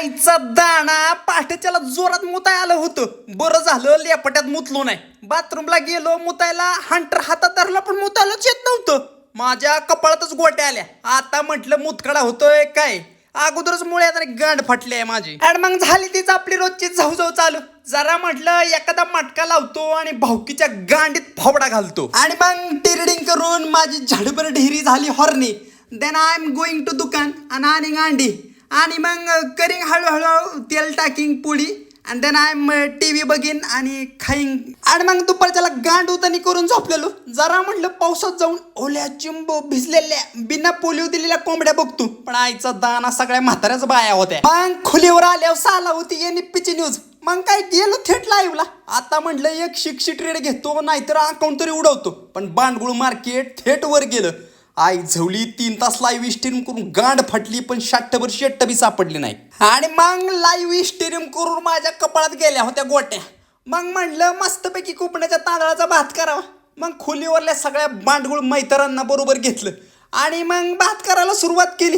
आईचा दाणा पहाटेच्याला जोरात मुताय आलं होतं. बरं झालं लेपट्यात मुतलो नाही. बाथरूमला गेलो मुतायला, हंटर हातात धरला पण मुतायलाच येत नव्हतं. माझ्या कपाळातच गोट्या आल्या. आता म्हटलं मुतकडा होतोय काय, अगोदरच मुळ्यात आणि गांड फाटली आहे माझी. आणि मग झाली तीच आपली रोजची जाऊ चालू. जरा म्हटलं एखादा मटका लावतो आणि भावकीच्या गांडीत फावडा घालतो. आणि मग टिरडिंग करून माझी झाडभर ढेरी झाली हॉर्नी. Then I am going to दुकान आणि आणीन अंडी. आणि मग करिंग हळूहळू तेल टाकिंग पोळी. आणि देन आय एम टीव्ही बघीन आणि खाईन. आणि मग दुपारच्याला गांड उतानी करून झोपलेलो. जरा म्हटलं पावसात जाऊन ओल्या चिंबो भिजलेल्या बिना पोलिओ दिलेल्या कोंबड्या बघतो. पण आईचा दाना सगळ्या म्हाताऱ्याच बाया होत्या. मग खोलीवर आल्यावर साला होती एनपीची न्यूज. मग काय गेलो थेट लाईव्हला. आता म्हटलं एक शिक्षी ट्रेड घेतो नाहीतर अकाउंट तरी उडवतो. पण बांडगुळ मार्केट थेट वर गेलं. आई झवली 3 तास लाईव्ह स्ट्रीम करून गांड फाटली पण शाट्टभर शेट्ट बी सापडली नाही. आणि मग लाईव्ह स्ट्रीम करून माझ्या कपाळात गेल्या होत्या गोट्या. मग म्हणलं मस्तपैकी कुपण्याच्या तांदळाचा भात करावा. मग खोलीवरल्या सगळ्या बांडगुळ मैतरांना बरोबर घेतलं आणि मग भात करायला सुरुवात केली.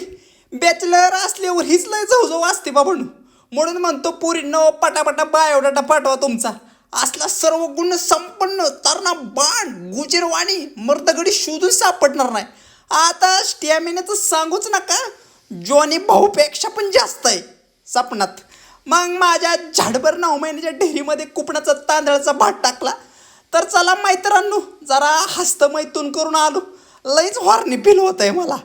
बॅचलर असल्यावर हीच लय झवझव असते बाबांनो. म्हणून म्हणतो पोरींनो पटापटा बायोडाटा पाठवा तुमचा. असला सर्व गुण संपन्न तरणा बाण गुजरवाणी मर्दगडी शोधून सापडणार नाही. आता स्टॅमिनाचं सांगूच नका, जॉनी भाऊपेक्षा पण जास्त आहे सपनात. मग माझ्या झाडभर 9 महिन्याच्या ढेरीमध्ये कुपणाचा तांदळाचा भात टाकला. तर चला मैत्रांनो जरा हस्तमैथून करून आलो. लईच हॉर्नी फील होत आहे मला.